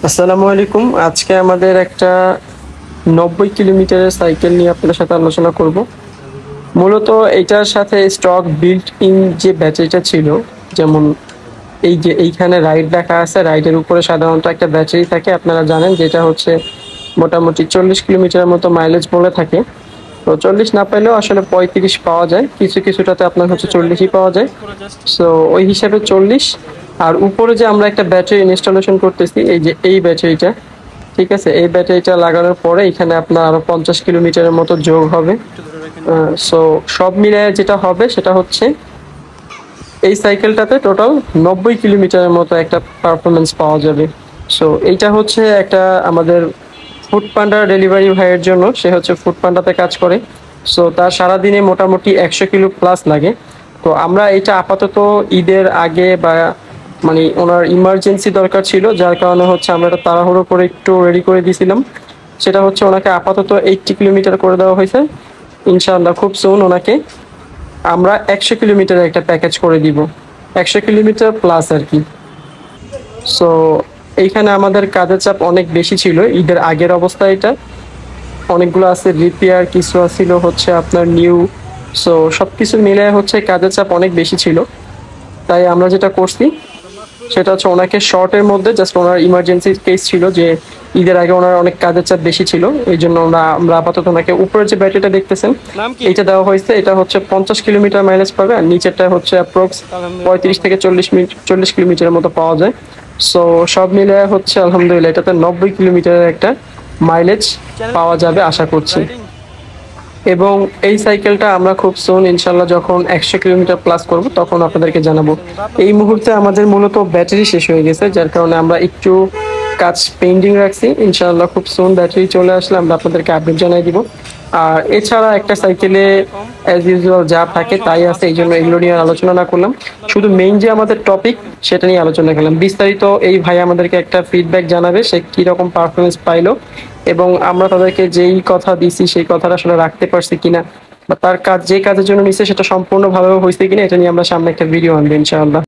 আসসালামু আলাইকুম। আজকে আমাদের একটা 90 কিলোমিটারের সাইকেল নিয়ে আপনাদের সাথে আলোচনা করব। মূলত এটার সাথে স্টক বিল্ট ইন যে ব্যাটারিটা ছিল, যেমন এই যে এইখানে রাইড দেখা আছে, রাইডের উপরে সাধারণত একটা ব্যাটারি থাকে, আপনারা জানেন, যেটা হচ্ছে মোটামুটি 40 কিলোমিটারের মতো মাইলেজ বলে থাকে। তো 40 না পেলেও আসলে 35 পাওয়া যায়, কিছু কিছুটাতে আপনার হচ্ছে 40ই পাওয়া যায়। সো ওই হিসাবে 40। আর উপরে যে আমরা একটা ব্যাটারি ইনস্টলেশন করতেছি, এই যে এই ব্যাটারিটা, ঠিক আছে, এই ব্যাটারিটা লাগানোর পরে এখানে আপনার আরো 50 কিলোমিটারের মতো যোগ হবে। সো সব মিলিয়ে যেটা হবে সেটা হচ্ছে এই সাইকেলটাতে টোটাল 90 কিলোমিটারের মতো একটা পারফরমেন্স পাওয়া যাবে। সো এইটা হচ্ছে একটা আমাদের ফুড পান্ডা ডেলিভারি ভাইয়ের জন্য, সে হচ্ছে ফুড পান্ডাতে কাজ করে। সো তার সারাদিনে মোটামুটি 100 কিলো প্লাস লাগে। তো আমরা এটা আপাতত ঈদের আগে বা মানে ওনার ইমার্জেন্সি দরকার ছিল, যার কারণে হচ্ছে আমরা এটা তাড়াহুড়ো করে একটু রেডি করে দিয়েছিলাম। সেটা হচ্ছে ওনাকে আপাতত 80 কিলোমিটার করে দেওয়া হয়েছে। ইনশাআল্লাহ খুব সুন ওনাকে আমরা 100 কিলোমিটারের একটা প্যাকেজ করে দিব, 100 কিলোমিটার প্লাস আর কি। সো এইখানে আমাদের কাজের চাপ অনেক বেশি ছিল ঈদের আগের অবস্থা। এটা অনেকগুলো আছে রিপেয়ার, কিছু ছিল হচ্ছে আপনার নিউ। সো সবকিছু মিলে হচ্ছে কাজের চাপ অনেক বেশি ছিল। তাই আমরা যেটা করছি সেটা হচ্ছে ওনাকে শর্টের মধ্যে, জাস্ট ওনার ইমার্জেন্সি কেস ছিল যে ঈদের আগে ওনার অনেক কাজের চাপ বেশি ছিল, এই জন্য আমরা আপাতত ওনাকে উপরের যে ব্যাটারিটা দেখতেছেন এইটা দেওয়া হয়েছে। এটা হচ্ছে 50 কিলোমিটার মাইলেজ পাবে, আর নিচেরটা হচ্ছে অ্যাপ্রক্স 35 থেকে 40 কিলোমিটারের মতো পাওয়া যায়। সো সব মিলে হচ্ছে আলহামদুলিল্লাহ এটাতে 90 কিলোমিটারের একটা মাইলেজ পাওয়া যাবে আশা করছি। এবং এই সাইকেলটা আমরা খুব সুন ইনশাল্লাহ যখন 100 কিলোমিটার প্লাস করব তখন আপনাদেরকে জানাবো। এই মুহূর্তে আমাদের মূলত ব্যাটারি শেষ হয়ে গেছে, যার কারণে আমরা একটু কাজ পেন্ডিং রাখছি। ইনশাল্লাহ খুব সুন ব্যাটারি চলে আসলে আমরা আপনাদেরকে আপডেট জানাই দিব। আর এছাড়া একটা সাইকেলে অ্যাজ ইউজুয়াল যা থাকে তাই আছে, এই জন্য এগুলো নিয়ে আলোচনা না করলাম, শুধু মেইন যে আমাদের টপিক সেটা নিয়ে আলোচনা করলাম। বিস্তারিত এই ভাই আমাদেরকে একটা ফিডব্যাক জানাবে সে কীরকম পারফরমেন্স পাইলো, এবং আমরা তাদেরকে যেই কথা দিছি সেই কথাটা আসলে রাখতে পারছি কিনা, বা তার কাজ যে কাজের জন্য নিচ্ছে সেটা সম্পূর্ণভাবে হয়েছে কিনা, এটা নিয়ে আমরা সামনে একটা ভিডিও আনবো ইনশাআল্লাহ।